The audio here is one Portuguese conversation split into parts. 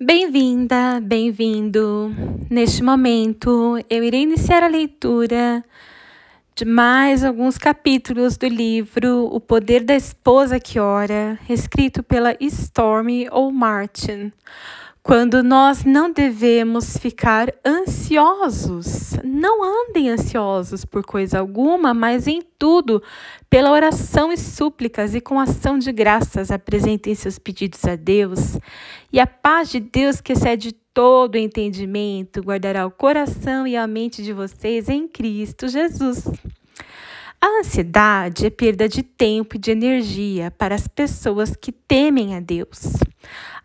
Bem-vinda, bem-vindo. Neste momento, eu irei iniciar a leitura de mais alguns capítulos do livro O Poder da Esposa que Ora, escrito pela Stormy ou Martin. Quando nós não devemos ficar ansiosos, não andem ansiosos por coisa alguma, mas em tudo, pela oração e súplicas e com ação de graças, apresentem seus pedidos a Deus. E a paz de Deus, que excede todo entendimento, guardará o coração e a mente de vocês em Cristo Jesus. A ansiedade é perda de tempo e de energia para as pessoas que temem a Deus.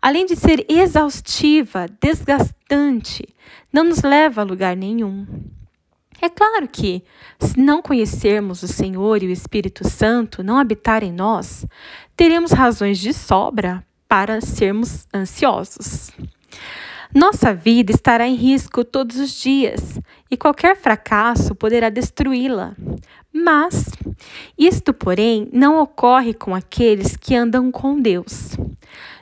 Além de ser exaustiva, desgastante, não nos leva a lugar nenhum. É claro que, se não conhecermos o Senhor e o Espírito Santo não habitar em nós, teremos razões de sobra para sermos ansiosos. Nossa vida estará em risco todos os dias e qualquer fracasso poderá destruí-la. Mas isto, porém, não ocorre com aqueles que andam com Deus.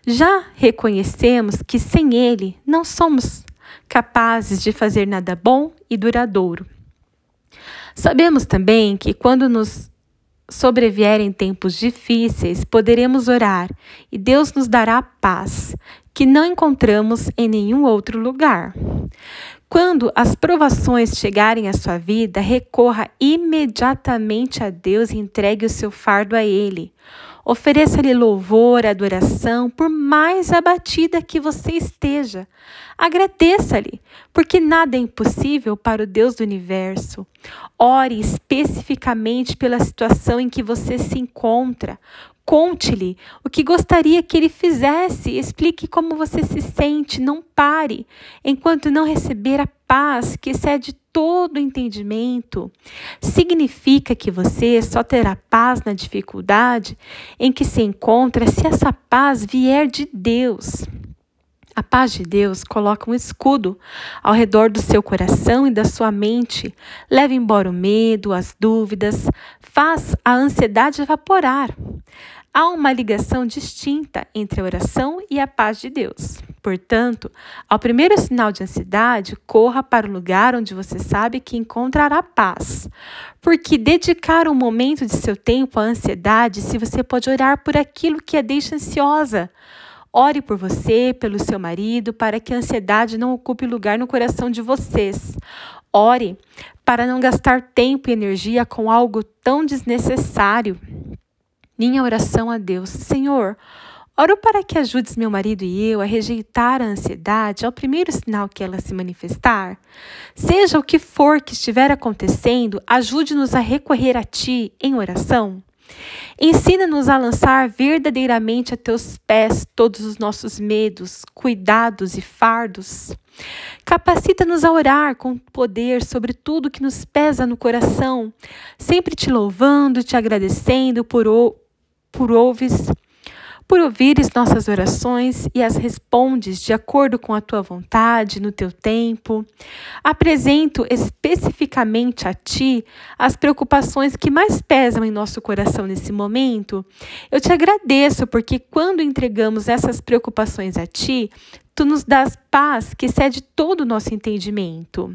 Já reconhecemos que sem Ele não somos capazes de fazer nada bom e duradouro. Sabemos também que quando nos sobrevierem tempos difíceis, poderemos orar e Deus nos dará paz, que não encontramos em nenhum outro lugar. Quando as provações chegarem à sua vida, recorra imediatamente a Deus e entregue o seu fardo a Ele. Ofereça-lhe louvor, adoração, por mais abatida que você esteja. Agradeça-lhe, porque nada é impossível para o Deus do universo. Ore especificamente pela situação em que você se encontra. Conte-lhe o que gostaria que ele fizesse, explique como você se sente, não pare, enquanto não receber a paz que excede todo entendimento. Significa que você só terá paz na dificuldade em que se encontra se essa paz vier de Deus. A paz de Deus coloca um escudo ao redor do seu coração e da sua mente, leva embora o medo, as dúvidas, faz a ansiedade evaporar. Há uma ligação distinta entre a oração e a paz de Deus. Portanto, ao primeiro sinal de ansiedade, corra para o lugar onde você sabe que encontrará paz. Porque dedicar um momento de seu tempo à ansiedade, se você pode orar por aquilo que a deixa ansiosa. Ore por você, pelo seu marido, para que a ansiedade não ocupe lugar no coração de vocês. Ore para não gastar tempo e energia com algo tão desnecessário. Minha oração a Deus: Senhor, oro para que ajudes meu marido e eu a rejeitar a ansiedade ao primeiro sinal que ela se manifestar. Seja o que for que estiver acontecendo, ajude-nos a recorrer a Ti em oração. Ensina-nos a lançar verdadeiramente a Teus pés todos os nossos medos, cuidados e fardos. Capacita-nos a orar com poder sobre tudo que nos pesa no coração, sempre Te louvando, Te agradecendo por ouvires nossas orações e as respondes de acordo com a Tua vontade, no Teu tempo. Apresento especificamente a Ti as preocupações que mais pesam em nosso coração nesse momento. Eu Te agradeço porque quando entregamos essas preocupações a Ti, Tu nos dás paz que excede todo o nosso entendimento.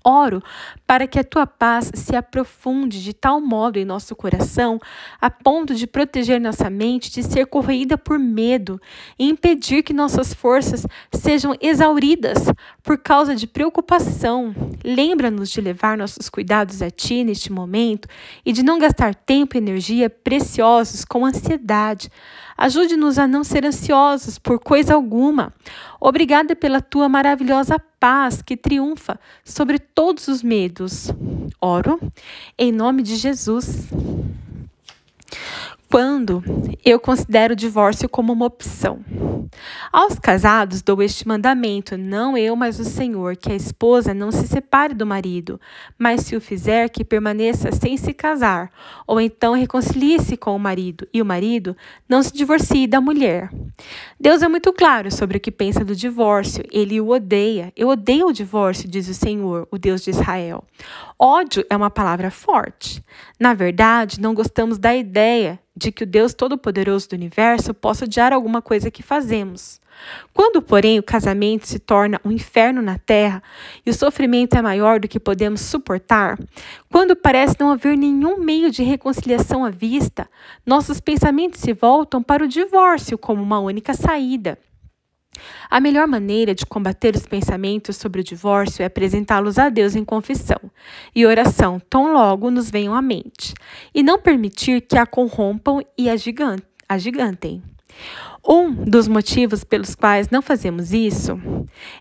Oro para que a Tua paz se aprofunde de tal modo em nosso coração, a ponto de proteger nossa mente de ser corroída por medo e impedir que nossas forças sejam exauridas por causa de preocupação. Lembra-nos de levar nossos cuidados a Ti neste momento e de não gastar tempo e energia preciosos com ansiedade. Ajude-nos a não ser ansiosos por coisa alguma. Obrigada pela Tua maravilhosa paz que triunfa sobre todos os medos. Oro em nome de Jesus. Quando eu considero o divórcio como uma opção. Aos casados dou este mandamento, não eu, mas o Senhor, que a esposa não se separe do marido, mas se o fizer, que permaneça sem se casar, ou então reconcilie-se com o marido, e o marido não se divorcie da mulher. Deus é muito claro sobre o que pensa do divórcio, ele o odeia. Eu odeio o divórcio, diz o Senhor, o Deus de Israel. Ódio é uma palavra forte. Na verdade, não gostamos da ideia de que o Deus Todo-Poderoso do Universo possa odiar alguma coisa que fazemos. Quando, porém, o casamento se torna um inferno na terra e o sofrimento é maior do que podemos suportar, quando parece não haver nenhum meio de reconciliação à vista, nossos pensamentos se voltam para o divórcio como uma única saída. A melhor maneira de combater os pensamentos sobre o divórcio é apresentá-los a Deus em confissão e oração, tão logo nos venham à mente, e não permitir que a corrompam e agigantem. Um dos motivos pelos quais não fazemos isso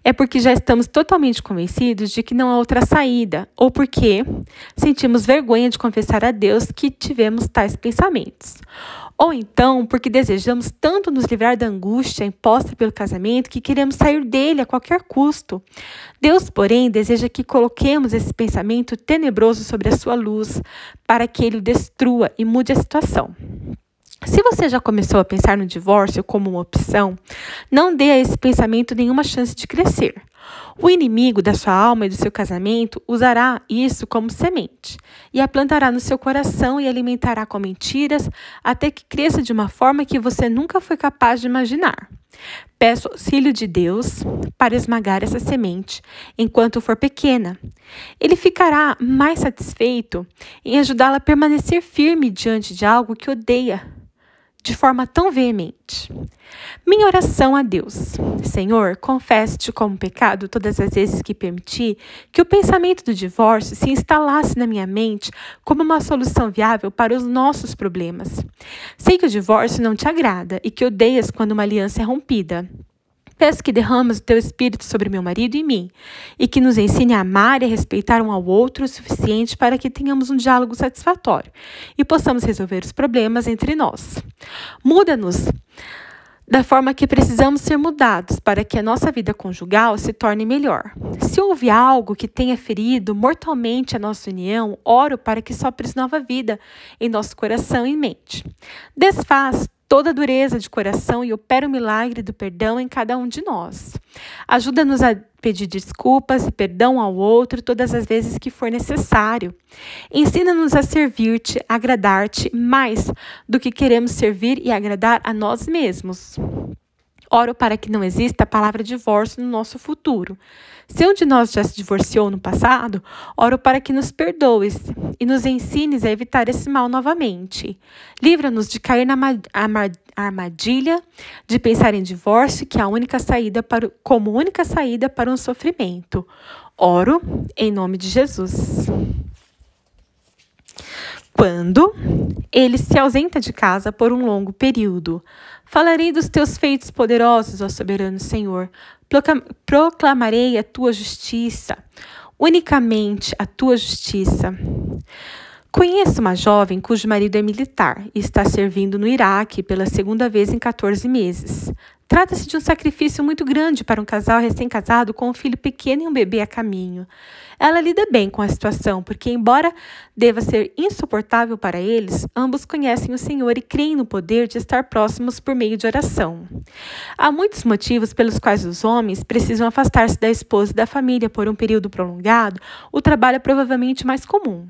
é porque já estamos totalmente convencidos de que não há outra saída, ou porque sentimos vergonha de confessar a Deus que tivemos tais pensamentos. Ou então, porque desejamos tanto nos livrar da angústia imposta pelo casamento que queremos sair dele a qualquer custo. Deus, porém, deseja que coloquemos esse pensamento tenebroso sobre a sua luz, para que ele o destrua e mude a situação. Se você já começou a pensar no divórcio como uma opção, não dê a esse pensamento nenhuma chance de crescer. O inimigo da sua alma e do seu casamento usará isso como semente e a plantará no seu coração e alimentará com mentiras até que cresça de uma forma que você nunca foi capaz de imaginar. Peço auxílio de Deus para esmagar essa semente enquanto for pequena. Ele ficará mais satisfeito em ajudá-la a permanecer firme diante de algo que odeia de forma tão veemente. Minha oração a Deus. Senhor, confesso-te como pecado todas as vezes que permiti que o pensamento do divórcio se instalasse na minha mente como uma solução viável para os nossos problemas. Sei que o divórcio não te agrada e que odeias quando uma aliança é rompida. Peço que derrames o teu espírito sobre meu marido e mim, e que nos ensine a amar e a respeitar um ao outro o suficiente para que tenhamos um diálogo satisfatório e possamos resolver os problemas entre nós. Muda-nos da forma que precisamos ser mudados para que a nossa vida conjugal se torne melhor. Se houve algo que tenha ferido mortalmente a nossa união, oro para que sopres nova vida em nosso coração e mente. Desfaz toda a dureza de coração e opera o milagre do perdão em cada um de nós. Ajuda-nos a pedir desculpas e perdão ao outro todas as vezes que for necessário. Ensina-nos a servir-te, agradar-te mais do que queremos servir e agradar a nós mesmos. Oro para que não exista a palavra divórcio no nosso futuro. Se um de nós já se divorciou no passado, oro para que nos perdoes e nos ensines a evitar esse mal novamente. Livra-nos de cair na armadilha de pensar em divórcio, que é como única saída para um sofrimento. Oro em nome de Jesus. Quando ele se ausenta de casa por um longo período, falarei dos teus feitos poderosos, ó soberano Senhor. Proclamarei a tua justiça, unicamente a tua justiça. Conheço uma jovem cujo marido é militar e está servindo no Iraque pela segunda vez em 14 meses. Trata-se de um sacrifício muito grande para um casal recém-casado com um filho pequeno e um bebê a caminho. Ela lida bem com a situação, porque, embora deva ser insuportável para eles, ambos conhecem o Senhor e creem no poder de estar próximos por meio de oração. Há muitos motivos pelos quais os homens precisam afastar-se da esposa e da família por um período prolongado. O trabalho é provavelmente mais comum.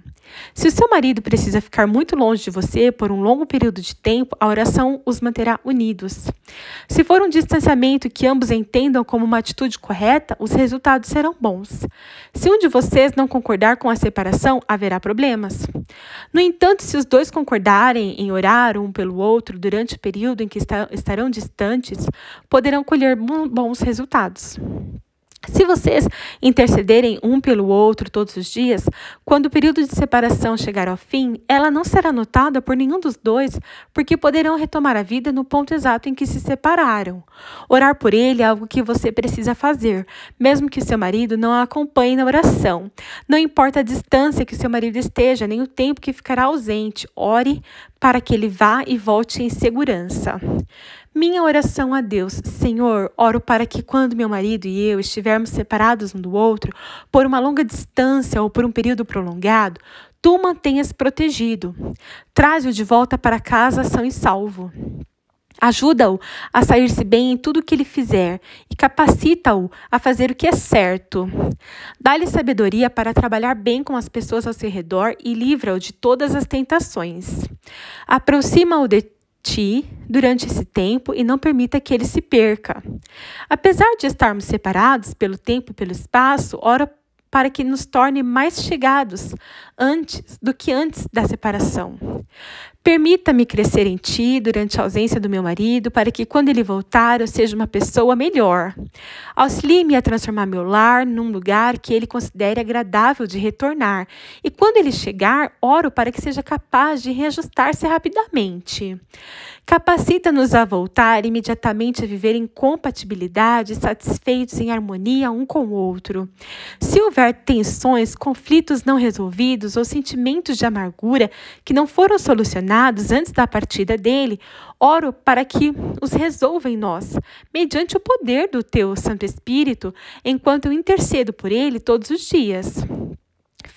Se o seu marido precisa ficar muito longe de você por um longo período de tempo, a oração os manterá unidos. Se for um distanciamento que ambos entendam como uma atitude correta, os resultados serão bons. Se um de vocês não concordar com a separação, haverá problemas. No entanto, se os dois concordarem em orar um pelo outro durante o período em que estarão distantes, poderão colher bons resultados. Se vocês intercederem um pelo outro todos os dias, quando o período de separação chegar ao fim, ela não será notada por nenhum dos dois, porque poderão retomar a vida no ponto exato em que se separaram. Orar por ele é algo que você precisa fazer, mesmo que seu marido não a acompanhe na oração. Não importa a distância que seu marido esteja, nem o tempo que ficará ausente, ore para que ele vá e volte em segurança. Minha oração a Deus. Senhor, oro para que quando meu marido e eu estivermos separados um do outro, por uma longa distância ou por um período prolongado, tu o mantenhas protegido. Traze-o de volta para casa são e salvo. Ajuda-o a sair-se bem em tudo o que ele fizer e capacita-o a fazer o que é certo. Dá-lhe sabedoria para trabalhar bem com as pessoas ao seu redor e livra-o de todas as tentações. Aproxima-o de ti durante esse tempo e não permita que ele se perca. Apesar de estarmos separados pelo tempo e pelo espaço, ora para que nos torne mais chegados antes da separação. Permita-me crescer em ti durante a ausência do meu marido, para que quando ele voltar eu seja uma pessoa melhor. Auxilie-me a transformar meu lar num lugar que ele considere agradável de retornar. E quando ele chegar, oro para que seja capaz de reajustar-se rapidamente. Capacita-nos a voltar imediatamente a viver em compatibilidade, satisfeitos em harmonia um com o outro. Se houver tensões, conflitos não resolvidos ou sentimentos de amargura que não foram solucionados antes da partida dele, oro para que os resolva em nós, mediante o poder do teu Santo Espírito, enquanto eu intercedo por ele todos os dias.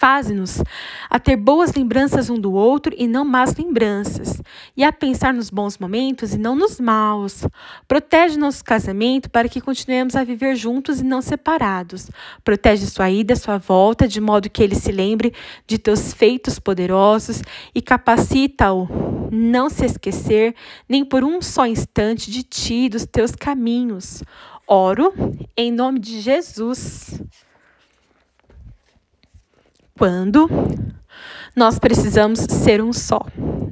Faze-nos a ter boas lembranças um do outro e não más lembranças, e a pensar nos bons momentos e não nos maus. Protege nosso casamento para que continuemos a viver juntos e não separados. Protege sua ida e sua volta, de modo que ele se lembre de teus feitos poderosos e capacita-o não se esquecer nem por um só instante de ti e dos teus caminhos. Oro em nome de Jesus. Quando nós precisamos ser um só.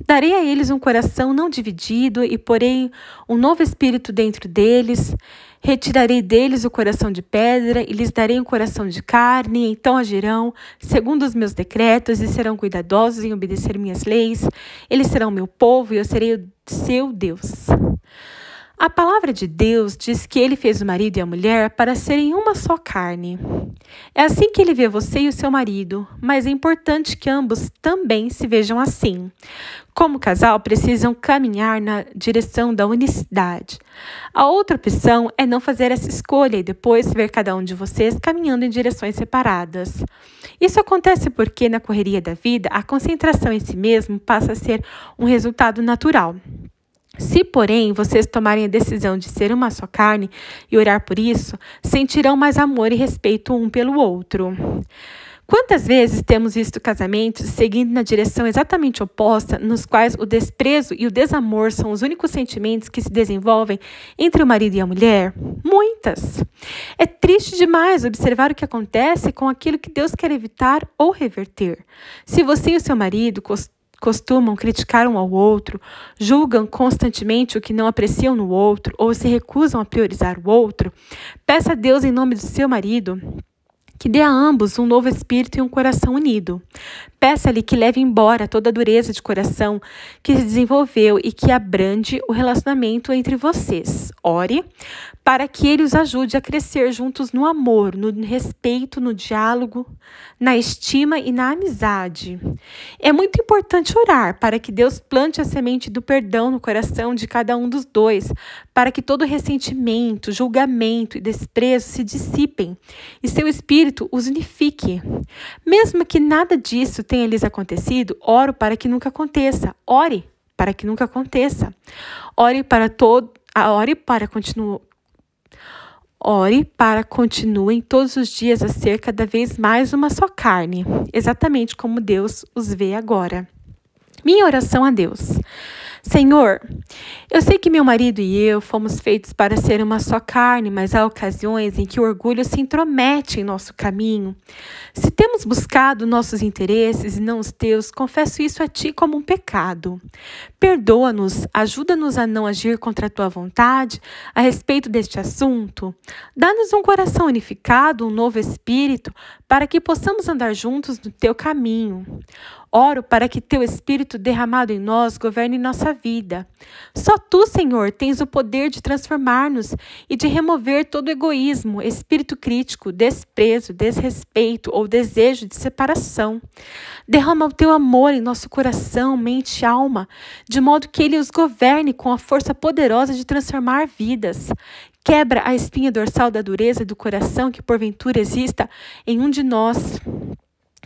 Darei a eles um coração não dividido e porei um novo espírito dentro deles. Retirarei deles o coração de pedra e lhes darei um coração de carne. Então agirão segundo os meus decretos e serão cuidadosos em obedecer minhas leis. Eles serão meu povo e eu serei o seu Deus. A palavra de Deus diz que ele fez o marido e a mulher para serem uma só carne. É assim que ele vê você e o seu marido, mas é importante que ambos também se vejam assim. Como casal, precisam caminhar na direção da unicidade. A outra opção é não fazer essa escolha e depois ver cada um de vocês caminhando em direções separadas. Isso acontece porque, na correria da vida, a concentração em si mesmo passa a ser um resultado natural. Se, porém, vocês tomarem a decisão de ser uma só carne e orar por isso, sentirão mais amor e respeito um pelo outro. Quantas vezes temos visto casamentos seguindo na direção exatamente oposta, nos quais o desprezo e o desamor são os únicos sentimentos que se desenvolvem entre o marido e a mulher? Muitas! É triste demais observar o que acontece com aquilo que Deus quer evitar ou reverter. Se você e o seu marido costumam criticar um ao outro, julgam constantemente o que não apreciam no outro ou se recusam a priorizar o outro, peça a Deus em nome do seu marido que dê a ambos um novo espírito e um coração unido. Peça-lhe que leve embora toda a dureza de coração que se desenvolveu e que abrande o relacionamento entre vocês. Ore para que ele os ajude a crescer juntos no amor, no respeito, no diálogo, na estima e na amizade. É muito importante orar para que Deus plante a semente do perdão no coração de cada um dos dois, para que todo ressentimento, julgamento e desprezo se dissipem e seu espírito os unifique. Mesmo que nada disso tenha lhes acontecido, oro para que nunca aconteça. Ore para que nunca aconteça. Ore para continuem todos os dias a ser cada vez mais uma só carne, exatamente como Deus os vê agora. Minha oração a Deus. Senhor, eu sei que meu marido e eu fomos feitos para ser uma só carne, mas há ocasiões em que o orgulho se intromete em nosso caminho. Se temos buscado nossos interesses e não os teus, confesso isso a ti como um pecado. Perdoa-nos, ajuda-nos a não agir contra a tua vontade a respeito deste assunto. Dá-nos um coração unificado, um novo espírito, para que possamos andar juntos no teu caminho. Oro para que teu Espírito derramado em nós governe nossa vida. Só tu, Senhor, tens o poder de transformar-nos e de remover todo egoísmo, espírito crítico, desprezo, desrespeito ou desejo de separação. Derrama o teu amor em nosso coração, mente e alma, de modo que ele os governe com a força poderosa de transformar vidas. Quebra a espinha dorsal da dureza do coração que porventura exista em um de nós.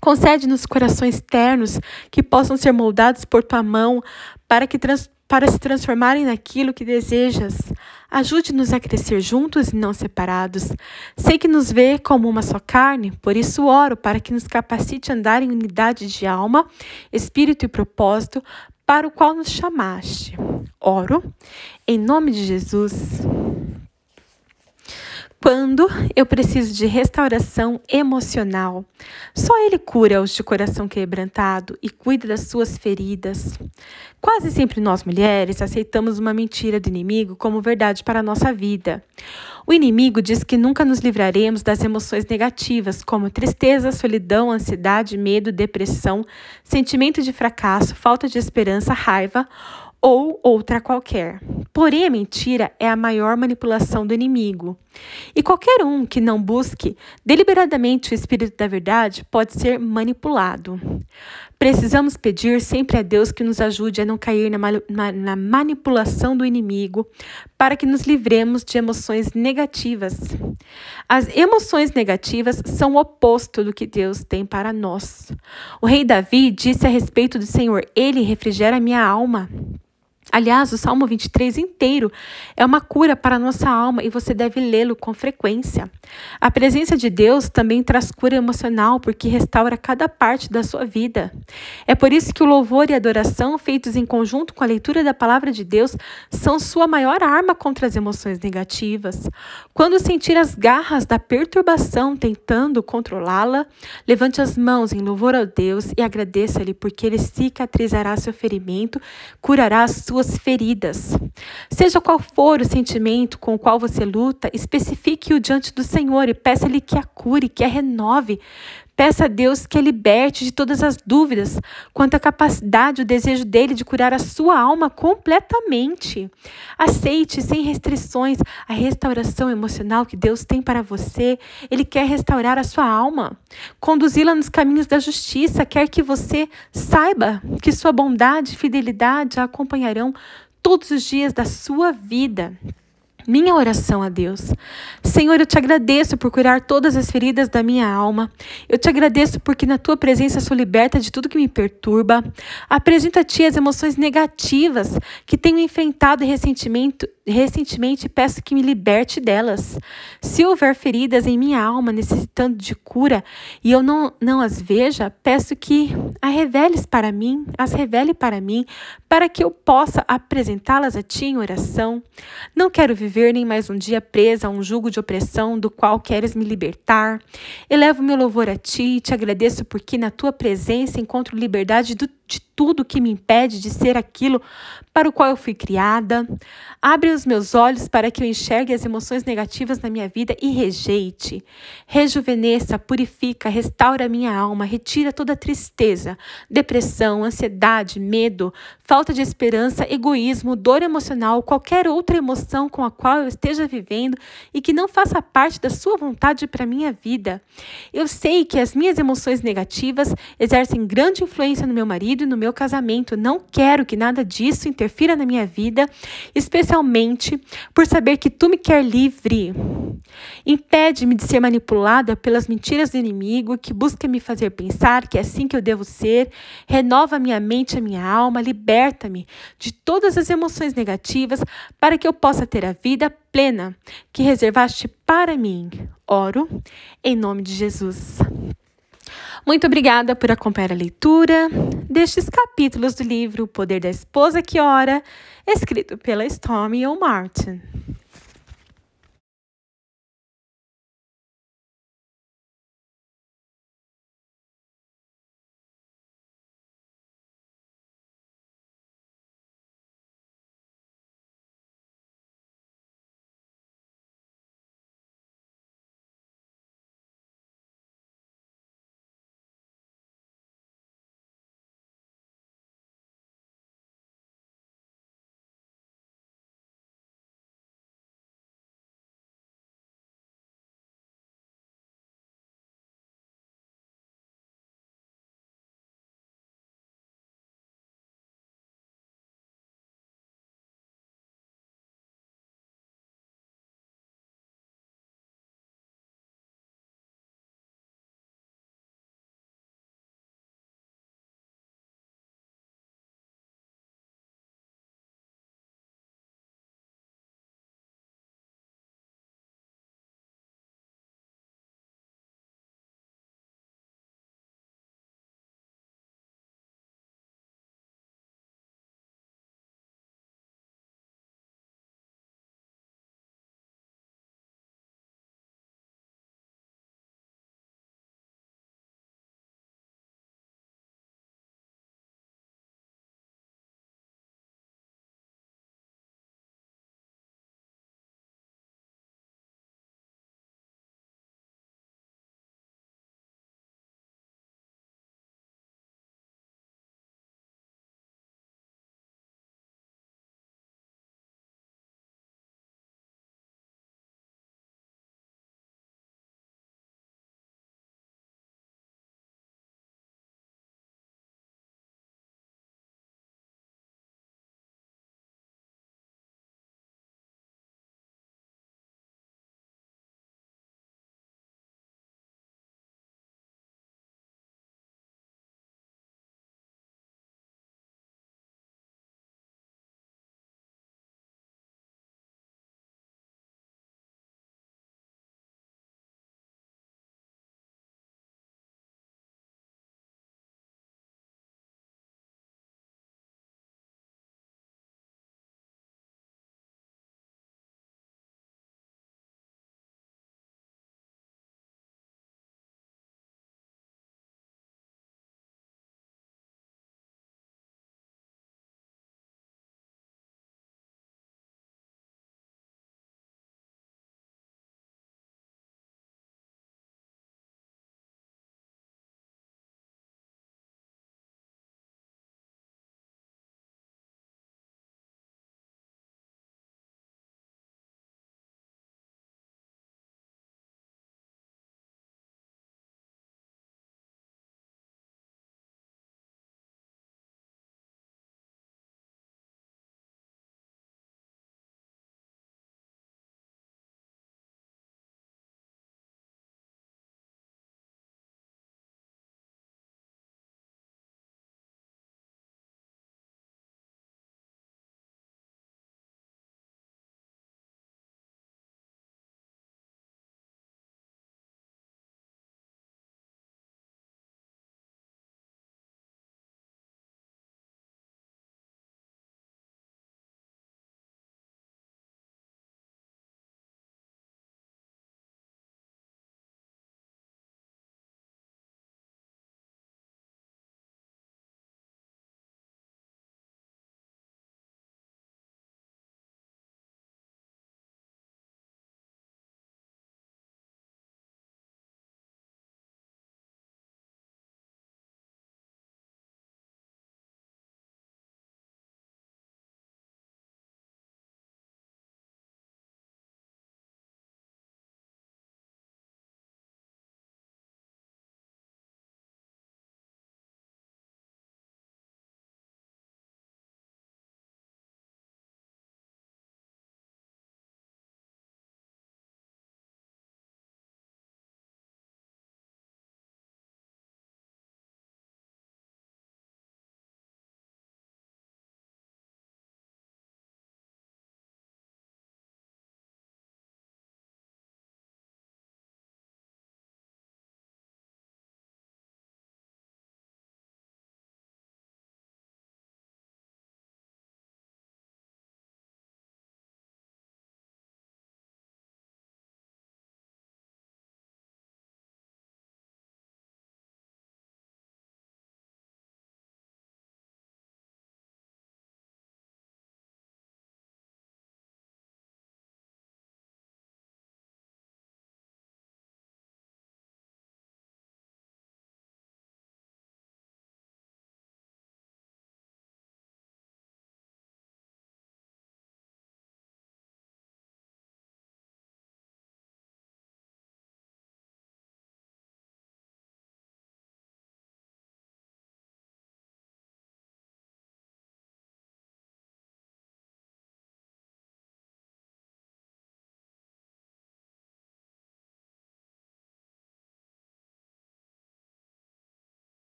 Concede-nos corações ternos que possam ser moldados por tua mão para que para se transformarem naquilo que desejas. Ajude-nos a crescer juntos e não separados. Sei que nos vê como uma só carne, por isso oro para que nos capacite a andar em unidade de alma, espírito e propósito, para o qual nos chamaste. Oro em nome de Jesus. Quando eu preciso de restauração emocional, só Ele cura os de coração quebrantado e cuida das suas feridas. Quase sempre nós mulheres aceitamos uma mentira do inimigo como verdade para a nossa vida. O inimigo diz que nunca nos livraremos das emoções negativas, como tristeza, solidão, ansiedade, medo, depressão, sentimento de fracasso, falta de esperança, raiva ou outra qualquer. Porém, a mentira é a maior manipulação do inimigo. E qualquer um que não busque deliberadamente o espírito da verdade pode ser manipulado. Precisamos pedir sempre a Deus que nos ajude a não cair na manipulação do inimigo, para que nos livremos de emoções negativas. As emoções negativas são o oposto do que Deus tem para nós. O rei Davi disse a respeito do Senhor: Ele refrigera a minha alma. Aliás, o Salmo 23 inteiro é uma cura para a nossa alma e você deve lê-lo com frequência. A presença de Deus também traz cura emocional porque restaura cada parte da sua vida. É por isso que o louvor e a adoração, feitos em conjunto com a leitura da palavra de Deus, são sua maior arma contra as emoções negativas. Quando sentir as garras da perturbação tentando controlá-la, levante as mãos em louvor a Deus e agradeça-lhe porque Ele cicatrizará seu ferimento, curará as suas feridas. Seja qual for o sentimento com o qual você luta, especifique-o diante do Senhor e peça-lhe que a cure, que a renove. Peça a Deus que a liberte de todas as dúvidas quanto à capacidade e o desejo dele de curar a sua alma completamente. Aceite sem restrições a restauração emocional que Deus tem para você. Ele quer restaurar a sua alma, conduzi-la nos caminhos da justiça. Quer que você saiba que sua bondade e fidelidade a acompanharão todos os dias da sua vida. Minha oração a Deus. Senhor, eu te agradeço por curar todas as feridas da minha alma. Eu te agradeço porque na tua presença sou liberta de tudo que me perturba. Apresento a ti as emoções negativas que tenho enfrentado recentemente e peço que me liberte delas. Se houver feridas em minha alma necessitando de cura e eu não as veja, peço que as revele para mim, para que eu possa apresentá-las a ti em oração. Não quero viver nem mais um dia presa a um jugo de opressão do qual queres me libertar. Elevo meu louvor a ti e te agradeço porque na tua presença encontro liberdade de tudo que me impede de ser aquilo para o qual eu fui criada. Abre os meus olhos para que eu enxergue as emoções negativas na minha vida e rejeite. Rejuvenesça, purifica, restaura a minha alma, retira toda tristeza, depressão, ansiedade, medo, falta de esperança, egoísmo, dor emocional, qualquer outra emoção com a qual eu esteja vivendo e que não faça parte da sua vontade para a minha vida. Eu sei que as minhas emoções negativas exercem grande influência no meu marido e no meu casamento. Não quero que nada disso interfira na minha vida, especialmente por saber que tu me quer livre. Impede-me de ser manipulada pelas mentiras do inimigo que busca me fazer pensar que é assim que eu devo ser. Renova minha mente e a minha alma, liberta-me de todas as emoções negativas para que eu possa ter a vida plena que reservaste para mim. Oro em nome de Jesus. Muito obrigada por acompanhar a leitura destes capítulos do livro O Poder da Esposa que Ora, escrito pela Stormy O. Martin.